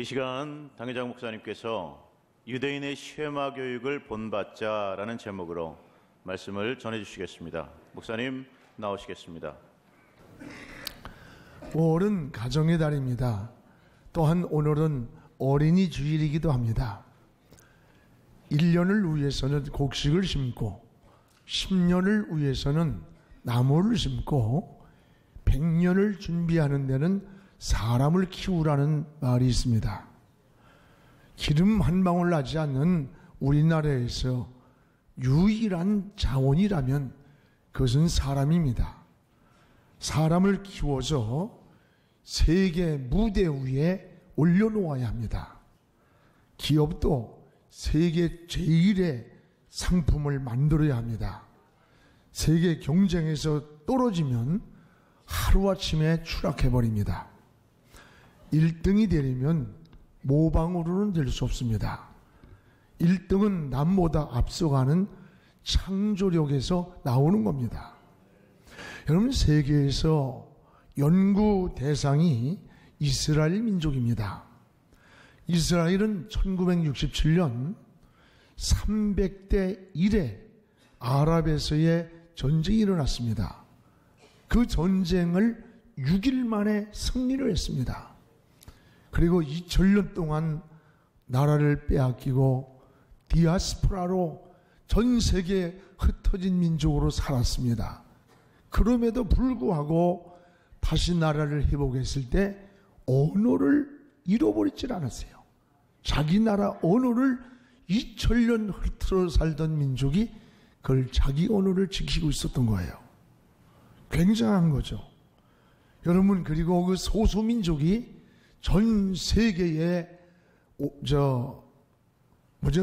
이 시간 당회장 목사님께서 유대인의 쉐마 교육을 본받자라는 제목으로 말씀을 전해주시겠습니다. 목사님 나오시겠습니다. 5월은 가정의 달입니다. 또한 오늘은 어린이 주일이기도 합니다. 1년을 위해서는 곡식을 심고 10년을 위해서는 나무를 심고 100년을 준비하는 데는 사람을 키우라는 말이 있습니다. 기름 한 방울 나지 않는 우리나라에서 유일한 자원이라면 그것은 사람입니다. 사람을 키워서 세계 무대 위에 올려놓아야 합니다. 기업도 세계 제1의 상품을 만들어야 합니다. 세계 경쟁에서 떨어지면 하루아침에 추락해버립니다. 1등이 되려면 모방으로는 될 수 없습니다. 1등은 남보다 앞서가는 창조력에서 나오는 겁니다. 여러분, 세계에서 연구 대상이 이스라엘 민족입니다. 이스라엘은 1967년 300대 1에 아랍에서의 전쟁이 일어났습니다. 그 전쟁을 6일 만에 승리를 했습니다. 그리고 2000년 동안 나라를 빼앗기고 디아스포라로 전 세계에 흩어진 민족으로 살았습니다. 그럼에도 불구하고 다시 나라를 회복했을 때 언어를 잃어버리질 않았어요. 자기 나라 언어를 2000년 흩어져 살던 민족이 그걸 자기 언어를 지키고 있었던 거예요. 굉장한 거죠. 여러분, 그리고 그 소수민족이 전 세계의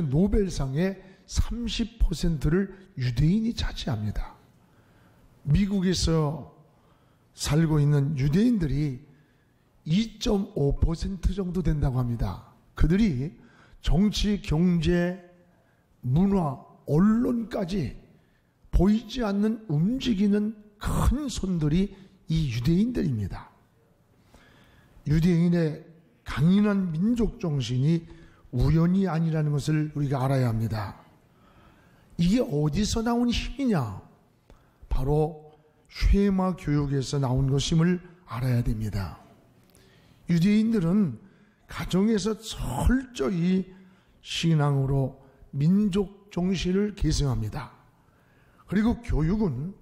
노벨상의 30%를 유대인이 차지합니다. 미국에서 살고 있는 유대인들이 2.5% 정도 된다고 합니다. 그들이 정치, 경제, 문화, 언론까지 보이지 않는 움직이는 큰 손들이 이 유대인들입니다. 유대인의 강인한 민족 정신이 우연이 아니라는 것을 우리가 알아야 합니다. 이게 어디서 나온 힘이냐? 바로 쉐마 교육에서 나온 것임을 알아야 됩니다. 유대인들은 가정에서 철저히 신앙으로 민족 정신을 계승합니다. 그리고 교육은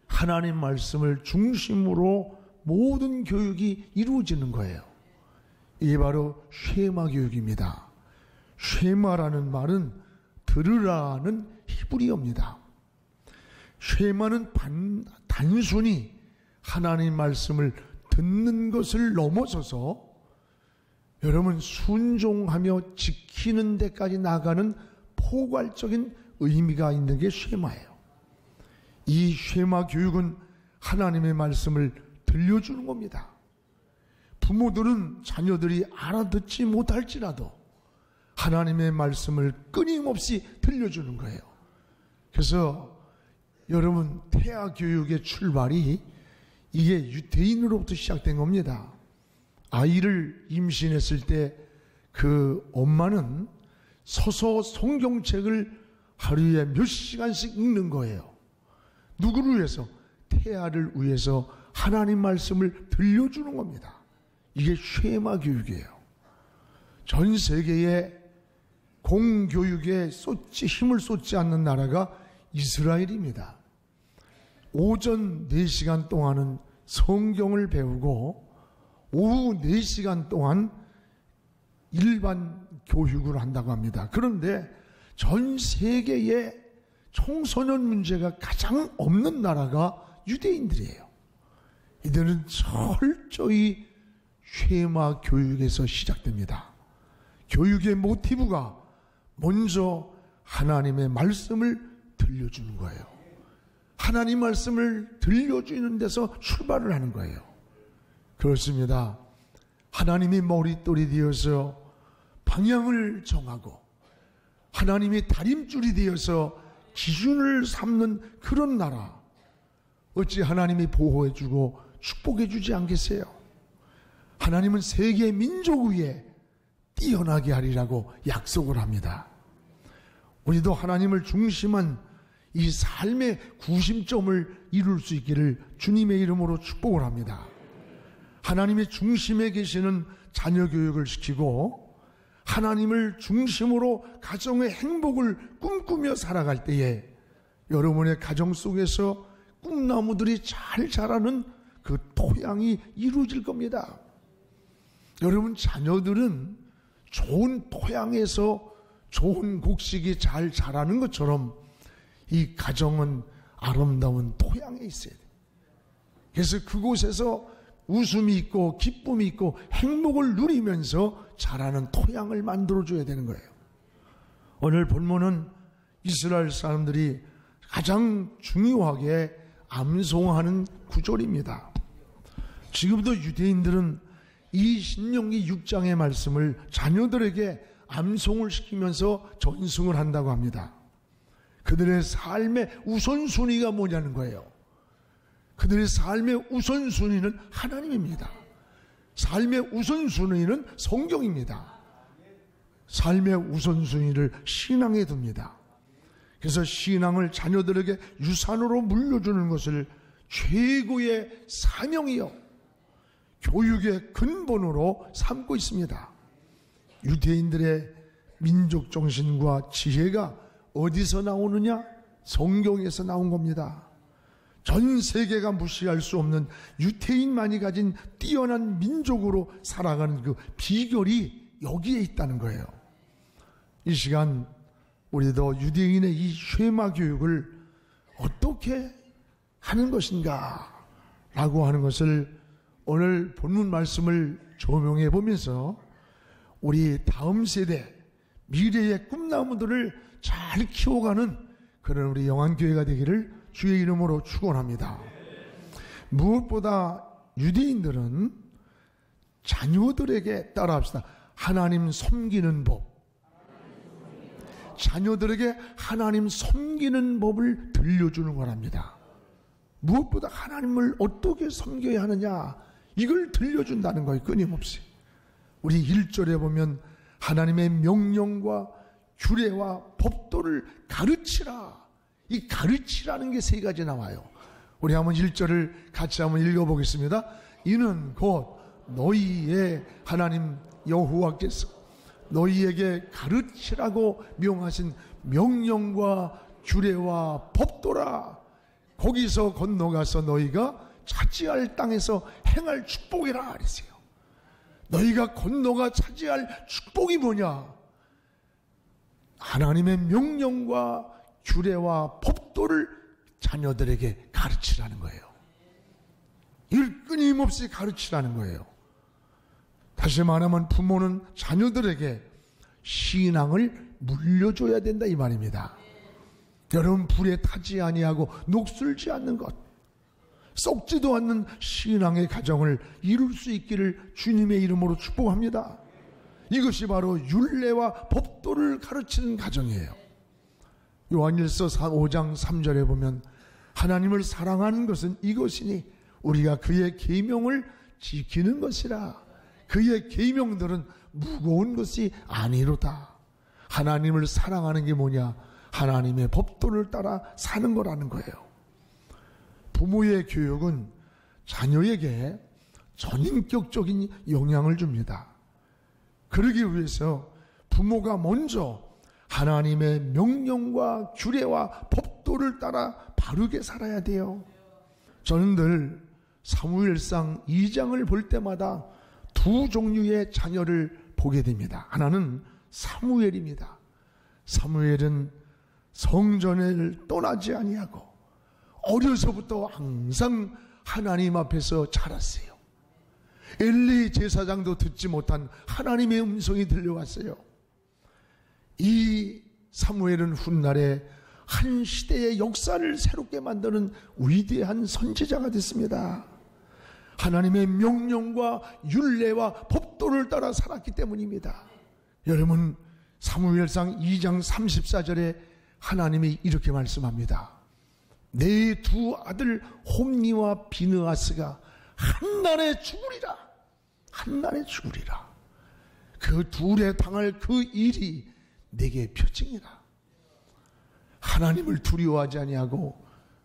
하나님 말씀을 중심으로 모든 교육이 이루어지는 거예요. 이게 바로 쉐마 교육입니다. 쉐마라는 말은 들으라는 히브리어입니다. 쉐마는 단순히 하나님 말씀을 듣는 것을 넘어서서 여러분 순종하며 지키는 데까지 나가는 포괄적인 의미가 있는 게 쉐마예요. 이 쉐마 교육은 하나님의 말씀을 들려주는 겁니다. 부모들은 자녀들이 알아듣지 못할지라도 하나님의 말씀을 끊임없이 들려주는 거예요. 그래서 여러분, 태아 교육의 출발이 이게 유대인으로부터 시작된 겁니다. 아이를 임신했을 때 그 엄마는 서서 성경책을 하루에 몇 시간씩 읽는 거예요. 누구를 위해서? 태아를 위해서 하나님 말씀을 들려주는 겁니다. 이게 쉐마 교육이에요. 전 세계에 공교육에 힘을 쏟지 않는 나라가 이스라엘입니다. 오전 4시간 동안은 성경을 배우고 오후 4시간 동안 일반 교육을 한다고 합니다. 그런데 전 세계에 청소년 문제가 가장 없는 나라가 유대인들이에요. 이들은 철저히 쉐마 교육에서 시작됩니다. 교육의 모티브가 먼저 하나님의 말씀을 들려주는 거예요. 하나님 말씀을 들려주는 데서 출발을 하는 거예요. 그렇습니다. 하나님이 머릿돌이 되어서 방향을 정하고 하나님이 다림줄이 되어서 기준을 삼는 그런 나라, 어찌 하나님이 보호해주고 축복해주지 않겠어요? 하나님은 세계 민족 위에 뛰어나게 하리라고 약속을 합니다. 우리도 하나님을 중심한 이 삶의 구심점을 이룰 수 있기를 주님의 이름으로 축복을 합니다. 하나님의 중심에 계시는 자녀 교육을 시키고 하나님을 중심으로 가정의 행복을 꿈꾸며 살아갈 때에 여러분의 가정 속에서 꿈나무들이 잘 자라는 그 토양이 이루어질 겁니다. 여러분 자녀들은 좋은 토양에서 좋은 곡식이 잘 자라는 것처럼 이 가정은 아름다운 토양에 있어야 돼요. 그래서 그곳에서 웃음이 있고 기쁨이 있고 행복을 누리면서 자라는 토양을 만들어줘야 되는 거예요. 오늘 본문은 이스라엘 사람들이 가장 중요하게 암송하는 구절입니다. 지금도 유대인들은 이 신명기 6장의 말씀을 자녀들에게 암송을 시키면서 전승을 한다고 합니다. 그들의 삶의 우선순위가 뭐냐는 거예요. 그들의 삶의 우선순위는 하나님입니다. 삶의 우선순위는 성경입니다. 삶의 우선순위를 신앙에 둡니다. 그래서 신앙을 자녀들에게 유산으로 물려주는 것을 최고의 사명이요 교육의 근본으로 삼고 있습니다. 유대인들의 민족 정신과 지혜가 어디서 나오느냐? 성경에서 나온 겁니다. 전 세계가 무시할 수 없는 유대인만이 가진 뛰어난 민족으로 살아가는 그 비결이 여기에 있다는 거예요. 이 시간 우리도 유대인의 이 쉐마 교육을 어떻게 하는 것인가 라고 하는 것을 오늘 본문 말씀을 조명해 보면서 우리 다음 세대 미래의 꿈나무들을 잘 키워가는 그런 우리 영안교회가 되기를 주의 이름으로 축원합니다. 무엇보다 유대인들은 자녀들에게 따라합시다. 하나님 섬기는 법. 자녀들에게 하나님 섬기는 법을 들려주는 거랍니다. 무엇보다 하나님을 어떻게 섬겨야 하느냐 이걸 들려준다는 거예요. 끊임없이. 우리 1절에 보면 하나님의 명령과 규례와 법도를 가르치라. 이 가르치라는 게 세 가지 나와요. 우리 한번 1절을 같이 한번 읽어보겠습니다. 이는 곧 너희의 하나님 여호와께서 너희에게 가르치라고 명하신 명령과 규례와 법도라. 거기서 건너가서 너희가 차지할 땅에서 행할 축복이라 그랬어요. 너희가 건너가 차지할 축복이 뭐냐? 하나님의 명령과 규례와 법도를 자녀들에게 가르치라는 거예요. 이걸 끊임없이 가르치라는 거예요. 다시 말하면 부모는 자녀들에게 신앙을 물려줘야 된다 이 말입니다. 여러분 불에 타지 아니하고 녹슬지 않는 것, 썩지도 않는 신앙의 가정을 이룰 수 있기를 주님의 이름으로 축복합니다. 이것이 바로 율례와 법도를 가르치는 가정이에요. 요한일서 5장 3절에 보면 하나님을 사랑하는 것은 이것이니 우리가 그의 계명을 지키는 것이라. 그의 계명들은 무거운 것이 아니로다. 하나님을 사랑하는 게 뭐냐? 하나님의 법도를 따라 사는 거라는 거예요. 부모의 교육은 자녀에게 전인격적인 영향을 줍니다. 그러기 위해서 부모가 먼저 하나님의 명령과 규례와 법도를 따라 바르게 살아야 돼요. 저는 늘 사무엘상 2장을 볼 때마다 두 종류의 자녀를 보게 됩니다. 하나는 사무엘입니다. 사무엘은 성전을 떠나지 아니하고 어려서부터 항상 하나님 앞에서 자랐어요. 엘리 제사장도 듣지 못한 하나님의 음성이 들려왔어요. 이 사무엘은 훗날에 한 시대의 역사를 새롭게 만드는 위대한 선지자가 됐습니다. 하나님의 명령과 율례와 법도를 따라 살았기 때문입니다. 여러분 사무엘상 2장 34절에 하나님이 이렇게 말씀합니다. 내 두 아들 홈니와 비느하스가 한날에 죽으리라. 한날에 죽으리라. 그 둘에 당할 그 일이 내게 표징이라. 하나님을 두려워하지 아니하고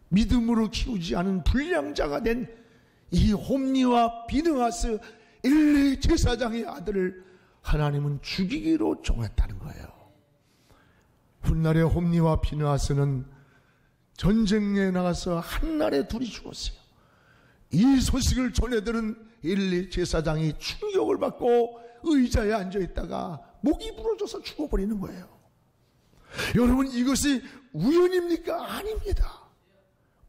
믿음으로 키우지 않은 불량자가 된 이 홈리와 비느하스 엘리 제사장의 아들을 하나님은 죽이기로 정했다는 거예요. 훗날에 홈리와 비느하스는 전쟁에 나가서 한날에 둘이 죽었어요. 이 소식을 전해들은 엘리 제사장이 충격을 받고 의자에 앉아있다가 목이 부러져서 죽어버리는 거예요. 여러분, 이것이 우연입니까? 아닙니다.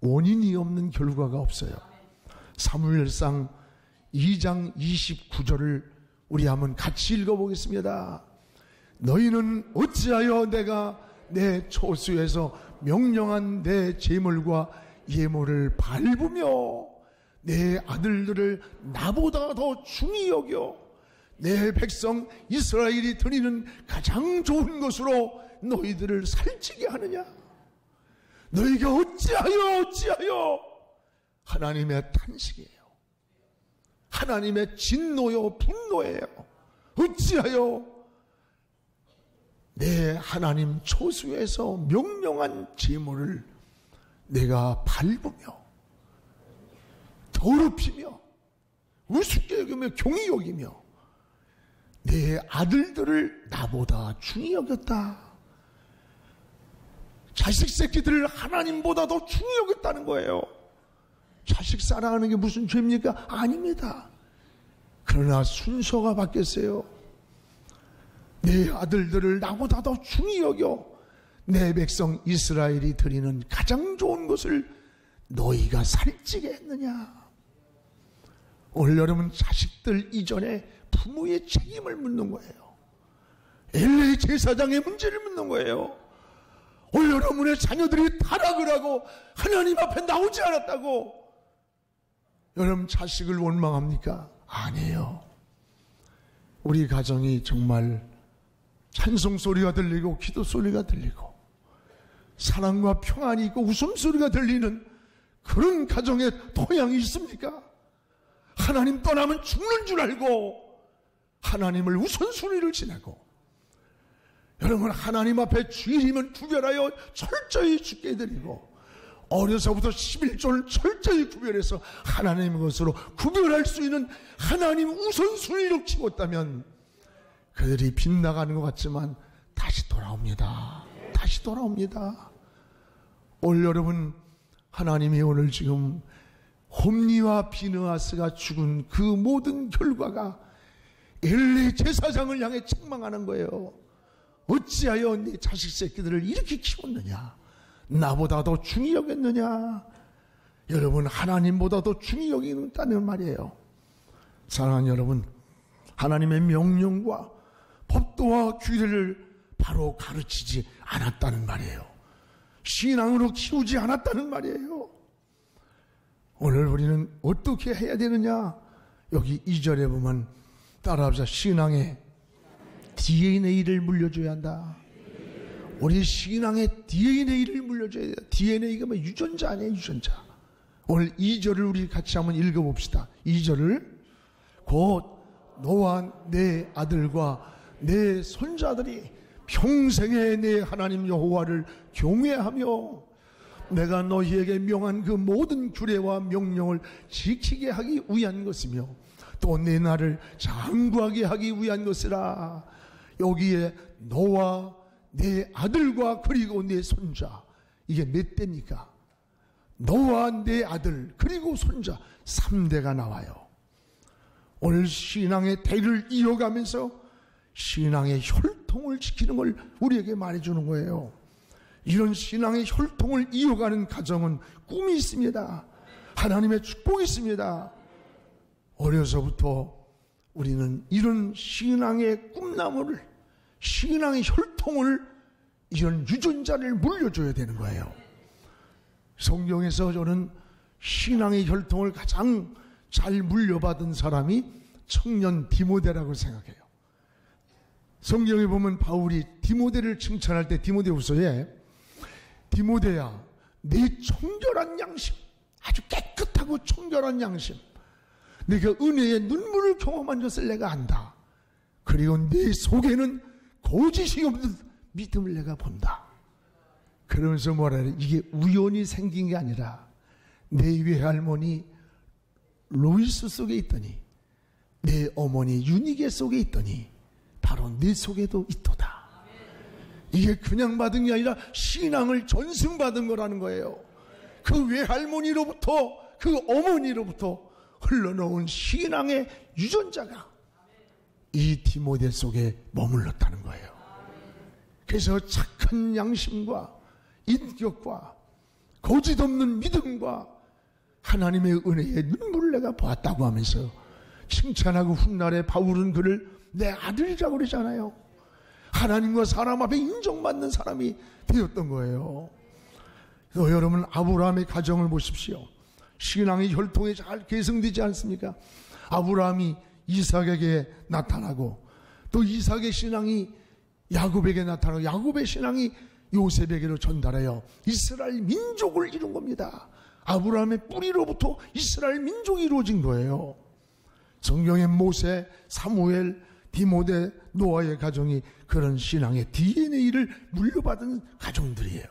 원인이 없는 결과가 없어요. 사무엘상 2장 29절을 우리 한번 같이 읽어보겠습니다. 너희는 어찌하여 내가 내 초수에서 명령한 내 제물과 예물을 밟으며 내 아들들을 나보다 더 중히 여겨 내 백성 이스라엘이 드리는 가장 좋은 것으로 너희들을 살찌게 하느냐? 너희가 어찌하여 하나님의 탄식이에요. 하나님의 진노요 분노예요. 어찌하여 내 하나님 초수에서 명령한 제물을 내가 밟으며 더럽히며 우습게 여기며 경히 여기며 내 아들들을 나보다 중히 여겼다. 자식 새끼들을 하나님보다 더 중히 여겼다는 거예요. 자식 사랑하는 게 무슨 죄입니까? 아닙니다. 그러나 순서가 바뀌었어요. 내 아들들을 나보다 더 중히 여겨 내 백성 이스라엘이 드리는 가장 좋은 것을 너희가 살찌게 했느냐? 오늘 여러분, 자식들 이전에 부모의 책임을 묻는 거예요. 엘리 제사장의 문제를 묻는 거예요. 오늘 여러분의 자녀들이 타락을 하고 하나님 앞에 나오지 않았다고 여러분 자식을 원망합니까? 아니에요. 우리 가정이 정말 찬송 소리가 들리고 기도 소리가 들리고 사랑과 평안이 있고 웃음소리가 들리는 그런 가정의 토양이 있습니까? 하나님 떠나면 죽는 줄 알고 하나님을 우선순위를 지내고 여러분, 하나님 앞에 주일이면 구별하여 철저히 죽게 드리고 어려서부터 11조를 철저히 구별해서 하나님의 것으로 구별할 수 있는 하나님 우선순위로 키웠다면 그들이 빗나가는 것 같지만 다시 돌아옵니다. 다시 돌아옵니다. 오늘 여러분, 하나님이 오늘 지금 홈리와 비느하스가 죽은 그 모든 결과가 엘리 제사장을 향해 책망하는 거예요. 어찌하여 네 자식 새끼들을 이렇게 키웠느냐? 나보다 더 중히 여겼느냐? 여러분, 하나님보다 더 중히 여기는다는 말이에요. 사랑하는 여러분, 하나님의 명령과 법도와 규례를 바로 가르치지 않았다는 말이에요. 신앙으로 키우지 않았다는 말이에요. 오늘 우리는 어떻게 해야 되느냐? 여기 2절에 보면 따라합시다. 신앙의 DNA를 물려줘야 한다. 우리 신앙의 DNA를 물려줘야 돼요. DNA가 뭐 유전자 아니에요, 유전자. 오늘 2절을 우리 같이 한번 읽어봅시다. 2절을 곧 너와 내 아들과 내 손자들이 평생에 내 하나님 여호와를 경외하며 내가 너희에게 명한 그 모든 규례와 명령을 지키게 하기 위한 것이며 또 내 나를 장구하게 하기 위한 것이라. 여기에 너와 내 아들과 그리고 내 손자, 이게 몇 대입니까? 너와 내 아들 그리고 손자 3대가 나와요. 오늘 신앙의 대를 이어가면서 신앙의 혈통을 지키는 걸 우리에게 말해주는 거예요. 이런 신앙의 혈통을 이어가는 가정은 꿈이 있습니다. 하나님의 축복이 있습니다. 어려서부터 우리는 이런 신앙의 꿈나무를, 신앙의 혈통을, 이런 유전자를 물려줘야 되는 거예요. 성경에서 저는 신앙의 혈통을 가장 잘 물려받은 사람이 청년 디모데라고 생각해요. 성경에 보면 바울이 디모데를 칭찬할 때 디모데후서에 디모데야, 네 청결한 양심, 아주 깨끗하고 청결한 양심, 네가 은혜의 눈물을 경험한 것을 내가 안다. 그리고 내 속에는 거짓이 없는 믿음을 내가 본다. 그러면서 뭐라 그래? 이게 우연히 생긴 게 아니라 내 외할머니 로이스 속에 있더니 내 어머니 유니게 속에 있더니 바로 내 속에도 있도다. 이게 그냥 받은 게 아니라 신앙을 전승받은 거라는 거예요. 그 외할머니로부터 그 어머니로부터 흘러나온 신앙의 유전자가 이 디모데 속에 머물렀다는 거예요. 그래서 착한 양심과 인격과 거짓 없는 믿음과 하나님의 은혜의 눈물을 내가 보았다고 하면서 칭찬하고 훗날에 바울은 그를 내 아들이라고 그러잖아요. 하나님과 사람 앞에 인정받는 사람이 되었던 거예요. 여러분, 아브라함의 가정을 보십시오. 신앙의 혈통이 잘 계승되지 않습니까? 아브라함이 이삭에게 나타나고 또 이삭의 신앙이 야곱에게 나타나고 야곱의 신앙이 요셉에게로 전달하여 이스라엘 민족을 이룬 겁니다. 아브라함의 뿌리로부터 이스라엘 민족이 이루어진 거예요. 성경의 모세, 사무엘, 디모데, 노아의 가정이 그런 신앙의 DNA를 물려받은 가정들이에요.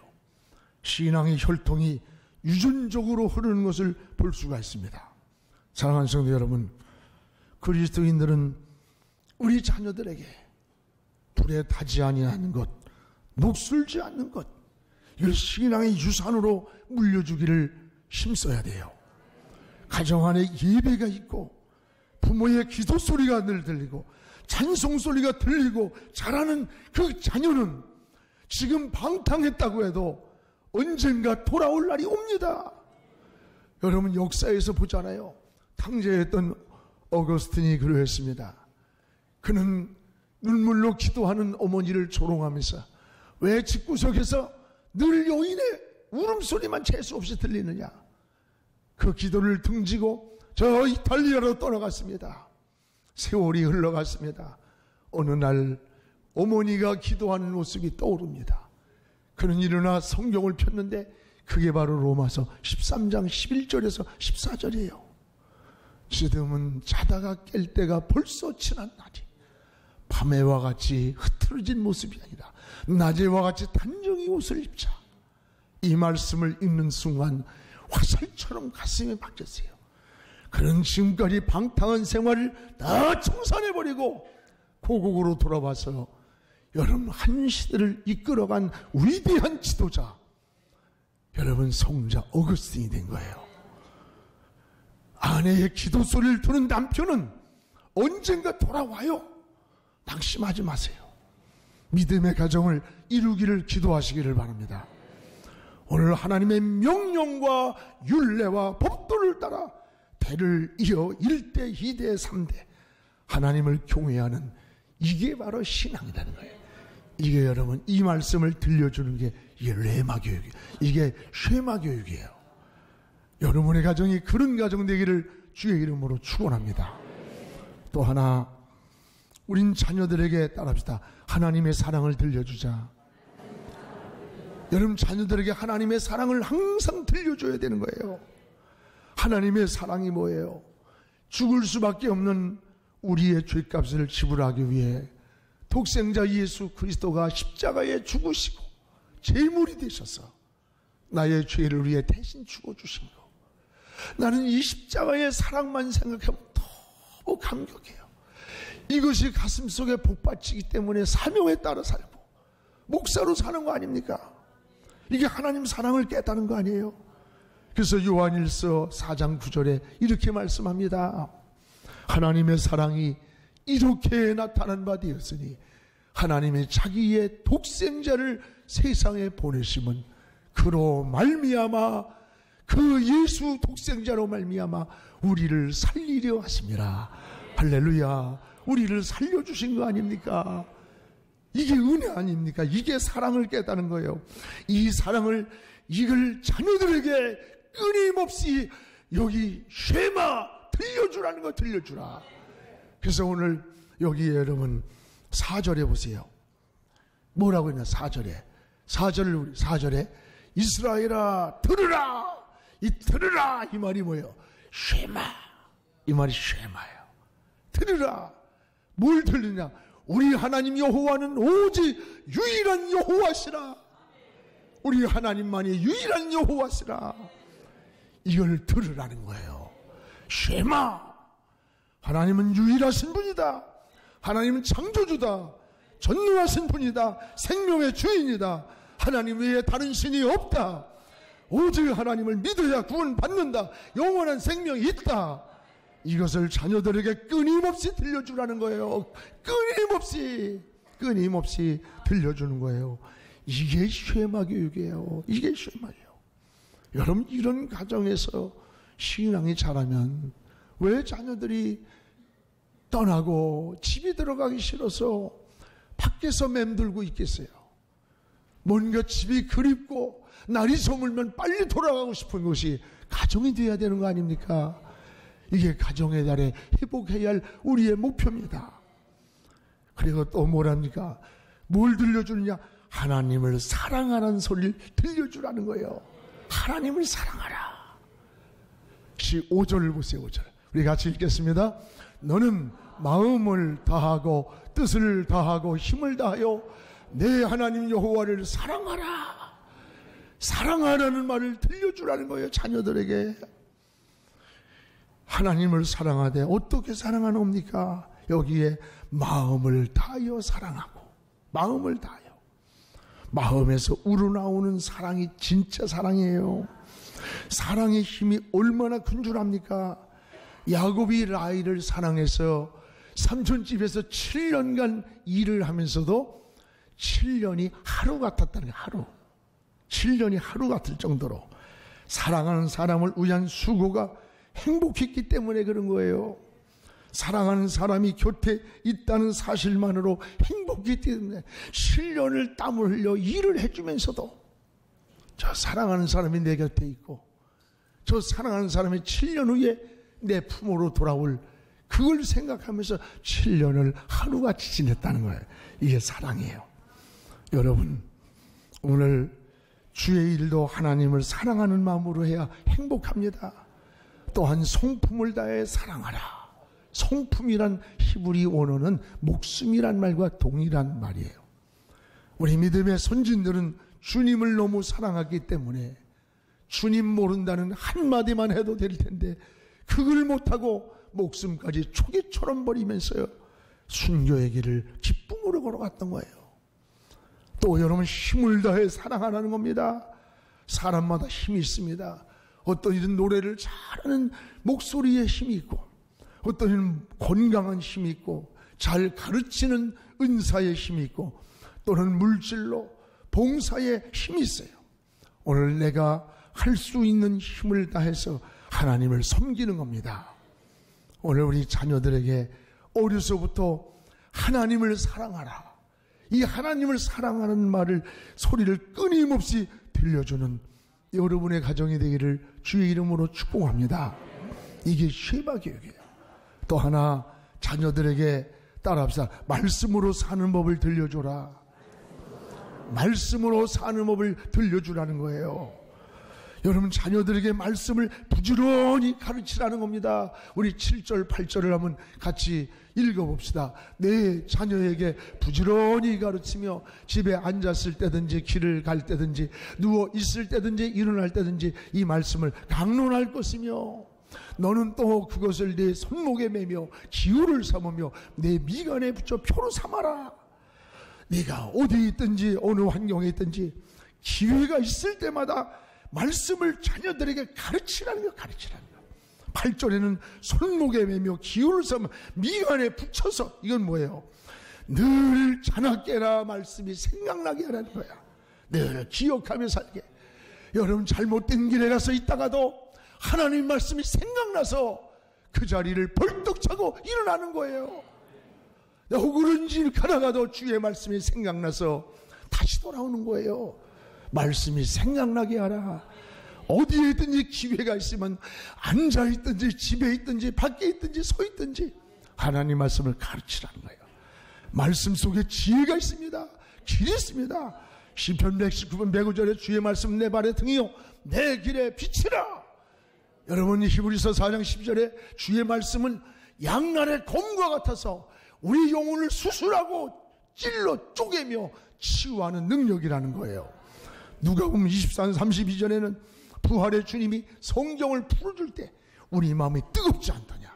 신앙의 혈통이 유전적으로 흐르는 것을 볼 수가 있습니다. 사랑하는 성도 여러분, 그리스도인들은 우리 자녀들에게 불에 타지 아니하는 것, 녹슬지 않는 것, 이걸 신앙의 유산으로 물려주기를 힘써야 돼요. 가정 안에 예배가 있고 부모의 기도 소리가 늘 들리고 찬송 소리가 들리고 자라는 그 자녀는 지금 방탕했다고 해도 언젠가 돌아올 날이 옵니다. 여러분, 역사에서 보잖아요. 탕자였던 어거스틴이 그러했습니다. 그는 눈물로 기도하는 어머니를 조롱하면서 왜 집구석에서 늘 여인의 울음소리만 재수 없이 들리느냐. 그 기도를 등지고 저 이탈리아로 떠나갔습니다. 세월이 흘러갔습니다. 어느 날 어머니가 기도하는 모습이 떠오릅니다. 그는 일어나 성경을 폈는데 그게 바로 로마서 13장 11절에서 14절이에요. 지금은 자다가 깰 때가 벌써 지난 날이 밤에와 같이 흐트러진 모습이 아니라 낮에와 같이 단정히 옷을 입자. 이 말씀을 읽는 순간 화살처럼 가슴에 박혔어요. 그는 지금까지 방탕한 생활을 다 청산해버리고 고국으로 돌아와서 여러분, 한 시대를 이끌어간 위대한 지도자, 여러분, 성자 어거스틴이 된 거예요. 아내의 기도 소리를 듣는 남편은 언젠가 돌아와요. 낙심하지 마세요. 믿음의 가정을 이루기를 기도하시기를 바랍니다. 오늘 하나님의 명령과 율례와 법도를 따라 대를 이어 1대, 2대, 3대 하나님을 경외하는, 이게 바로 신앙이라는 거예요. 이게 여러분, 이 말씀을 들려주는 게 이게 레마 교육이에요. 이게 쉐마 교육이에요. 여러분의 가정이 그런 가정 되기를 주의 이름으로 축원합니다. 또 하나, 우린 자녀들에게 따라합시다. 하나님의 사랑을 들려주자. 여러분, 자녀들에게 하나님의 사랑을 항상 들려줘야 되는 거예요. 하나님의 사랑이 뭐예요? 죽을 수밖에 없는 우리의 죄값을 지불하기 위해 독생자 예수 그리스도가 십자가에 죽으시고 제물이 되셔서 나의 죄를 위해 대신 죽어주신 거. 나는 이 십자가의 사랑만 생각하면 너무 감격해요. 이것이 가슴속에 복받치기 때문에 사명에 따라 살고 목사로 사는 거 아닙니까? 이게 하나님 사랑을 깨닫는 거 아니에요? 그래서 요한일서 4장 9절에 이렇게 말씀합니다. 하나님의 사랑이 이렇게 나타난 바 되었으니 하나님의 자기의 독생자를 세상에 보내심은 그로 말미암아, 그 예수 독생자로 말미암아 우리를 살리려 하심이라. 할렐루야. 우리를 살려주신 거 아닙니까? 이게 은혜 아닙니까? 이게 사랑을 깨닫는 거예요. 이 사랑을, 이걸 자녀들에게 끊임없이 여기 쉐마 들려주라는 거, 들려주라. 그래서 오늘 여기에 여러분 4절에 보세요. 뭐라고 했나? 4절에 이스라엘아 들으라. 이 들으라 이 말이 뭐예요? 쉐마. 이 말이 쉐마예요. 들으라. 뭘 들리냐? 우리 하나님 여호와는 오직 유일한 여호와시라. 우리 하나님만이 유일한 여호와시라. 이걸 들으라는 거예요. 쉐마, 하나님은 유일하신 분이다. 하나님은 창조주다. 전능하신 분이다. 생명의 주인이다. 하나님 외에 다른 신이 없다. 오직 하나님을 믿어야 구원받는다. 영원한 생명이 있다. 이것을 자녀들에게 끊임없이 들려주라는 거예요. 끊임없이 들려주는 거예요. 이게 쉐마 교육이에요. 이게 쉐마예요. 여러분, 이런 가정에서 신앙이 자라면 왜 자녀들이 떠나고 집에 들어가기 싫어서 밖에서 맴돌고 있겠어요? 뭔가 집이 그립고 날이 저물면 빨리 돌아가고 싶은 것이 가정이 되어야 되는 거 아닙니까? 이게 가정의 달에 회복해야 할 우리의 목표입니다. 그리고 또 뭐랍니까? 뭘 들려주느냐? 하나님을 사랑하라는 소리를 들려주라는 거예요. 하나님을 사랑하라. 5절을 보세요. 5절 우리 같이 읽겠습니다. 너는 마음을 다하고 뜻을 다하고 힘을 다하여 내 하나님 여호와를 사랑하라. 사랑하라는 말을 들려주라는 거예요. 자녀들에게. 하나님을 사랑하되 어떻게 사랑하옵니까? 여기에 마음을 다하여 사랑하고, 마음을 다하여. 마음에서 우러나오는 사랑이 진짜 사랑이에요. 사랑의 힘이 얼마나 큰 줄 압니까? 야곱이 라헬을 사랑해서 삼촌집에서 7년간 일을 하면서도 7년이 하루 같았다는 거예요. 하루. 7년이 하루 같을 정도로 사랑하는 사람을 위한 수고가 행복했기 때문에 그런 거예요. 사랑하는 사람이 곁에 있다는 사실만으로 행복했기 때문에 7년을 땀을 흘려 일을 해주면서도 저 사랑하는 사람이 내 곁에 있고 저 사랑하는 사람이 7년 후에 내 품으로 돌아올 그걸 생각하면서 7년을 하루같이 지냈다는 거예요. 이게 사랑이에요. 여러분, 오늘 주의 일도 하나님을 사랑하는 마음으로 해야 행복합니다. 또한 성품을 다해 사랑하라. 성품이란 히브리 원어는 목숨이란 말과 동일한 말이에요. 우리 믿음의 선진들은 주님을 너무 사랑하기 때문에 주님 모른다는 한마디만 해도 될 텐데 그걸 못하고 목숨까지 초기처럼 버리면서요 순교의 길을 기쁨으로 걸어갔던 거예요. 또 여러분, 힘을 다해 사랑하라는 겁니다. 사람마다 힘이 있습니다. 어떤 이는 노래를 잘하는 목소리에 힘이 있고, 어떤 이는 건강한 힘이 있고, 잘 가르치는 은사에 힘이 있고, 또는 물질로 봉사에 힘이 있어요. 오늘 내가 할 수 있는 힘을 다해서 하나님을 섬기는 겁니다. 오늘 우리 자녀들에게 어려서부터 하나님을 사랑하라. 이 하나님을 사랑하는 말을, 소리를 끊임없이 들려주는 여러분의 가정이 되기를 주의 이름으로 축복합니다. 이게 쉐마 교육이에요. 또 하나, 자녀들에게 따라합시다. 말씀으로 사는 법을 들려줘라. 말씀으로 사는 법을 들려주라는 거예요. 여러분, 자녀들에게 말씀을 부지런히 가르치라는 겁니다. 우리 7절 8절을 한번 같이 읽어봅시다. 내 자녀에게 부지런히 가르치며 집에 앉았을 때든지 길을 갈 때든지 누워 있을 때든지 일어날 때든지 이 말씀을 강론할 것이며 너는 또 그것을 내 손목에 매며 기호를 삼으며 내 미간에 붙여 표로 삼아라. 네가 어디 있든지 어느 환경에 있든지 기회가 있을 때마다 말씀을 자녀들에게 가르치라는 거, 가르치라는 거. 8절에는 손목에 매며 기호를 삼아 미간에 붙여서, 이건 뭐예요? 늘 자나깨나 말씀이 생각나게 하라는 거야. 늘 기억하며 살게. 여러분, 잘못된 길에 가서 있다가도 하나님 말씀이 생각나서 그 자리를 벌떡 차고 일어나는 거예요. 억울한 길 가다가도 주의 말씀이 생각나서 다시 돌아오는 거예요. 말씀이 생각나게 하라. 어디에 있든지 기회가 있으면 앉아있든지 집에 있든지 밖에 있든지 서 있든지 하나님 말씀을 가르치라는 거예요. 말씀 속에 지혜가 있습니다. 길이 있습니다. 시편 119편 105절에 주의 말씀 내 발의 등이요 내 길에 빛이라. 여러분, 히브리서 4장 10절에 주의 말씀은 양날의 검과 같아서 우리 영혼을 수술하고 찔러 쪼개며 치유하는 능력이라는 거예요. 누가복음 24장 32절에는 부활의 주님이 성경을 풀어줄 때 우리 마음이 뜨겁지 않더냐.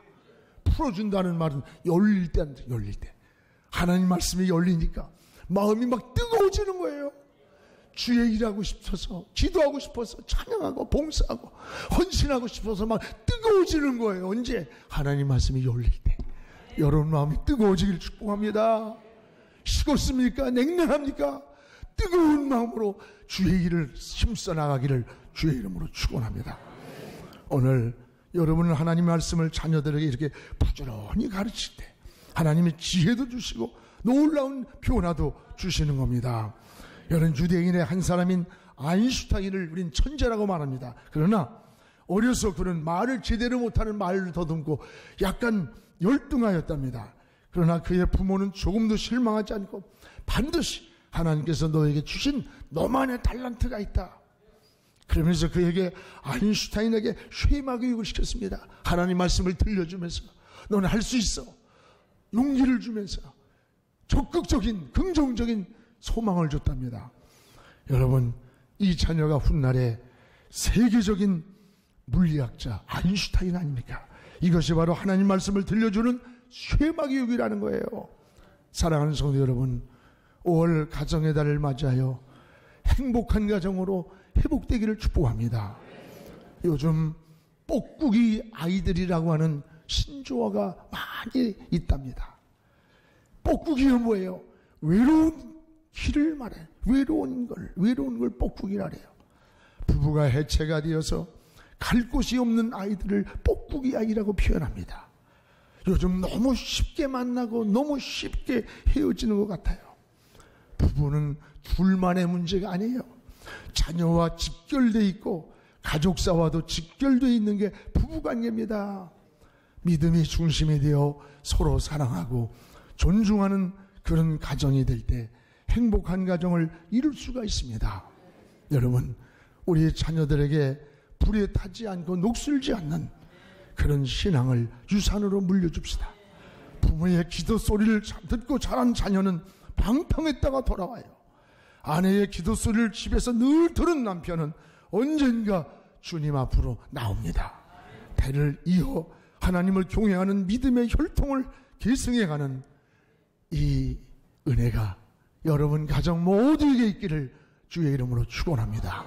풀어준다는 말은 열릴 때 하나님 말씀이 열리니까 마음이 막 뜨거워지는 거예요. 주의 일하고 싶어서, 기도하고 싶어서, 찬양하고 봉사하고 헌신하고 싶어서 막 뜨거워지는 거예요. 언제? 하나님 말씀이 열릴 때. 여러분 마음이 뜨거워지길 축복합니다. 식었습니까? 냉랭합니까? 뜨거운 마음으로 주의 일을 힘써 나가기를 주의 이름으로 축원합니다. 오늘 여러분은 하나님 말씀을 자녀들에게 이렇게 부지런히 가르칠 때 하나님의 지혜도 주시고 놀라운 변화도 주시는 겁니다. 여러분, 유대인의 한 사람인 아인슈타인을 우린 천재라고 말합니다. 그러나 어려서 그는 말을 제대로 못하는 말을 더듬고 약간 열등하였답니다. 그러나 그의 부모는 조금도 실망하지 않고 반드시 하나님께서 너에게 주신 너만의 달란트가 있다. 그러면서 그에게 아인슈타인에게 쉐마 교육을 시켰습니다. 하나님 말씀을 들려주면서 너는 할 수 있어. 용기를 주면서 적극적인 긍정적인 소망을 줬답니다. 여러분, 이 자녀가 훗날에 세계적인 물리학자 아인슈타인 아닙니까? 이것이 바로 하나님 말씀을 들려주는 쉐마 교육이라는 거예요. 사랑하는 성도 여러분, 5월 가정의 달을 맞이하여 행복한 가정으로 회복되기를 축복합니다. 요즘 뻐꾸기 아이들이라고 하는 신조어가 많이 있답니다. 뻐꾸기는 뭐예요? 외로운 길을 말해. 외로운 걸 뻐꾸기라 그래요. 부부가 해체가 되어서 갈 곳이 없는 아이들을 뻐꾸기 아이라고 표현합니다. 요즘 너무 쉽게 만나고 너무 쉽게 헤어지는 것 같아요. 부부는 둘만의 문제가 아니에요. 자녀와 직결되어 있고 가족사와도 직결되어 있는 게 부부관계입니다. 믿음이 중심이 되어 서로 사랑하고 존중하는 그런 가정이 될 때 행복한 가정을 이룰 수가 있습니다. 여러분, 우리 자녀들에게 불에 타지 않고 녹슬지 않는 그런 신앙을 유산으로 물려줍시다. 부모의 기도 소리를 듣고 자란 자녀는 방탕했다가 돌아와요. 아내의 기도 소리를 집에서 늘 들은 남편은 언젠가 주님 앞으로 나옵니다. 대를 이어 하나님을 경외하는 믿음의 혈통을 계승해가는 이 은혜가 여러분 가정 모두에게 있기를 주의 이름으로 축원합니다.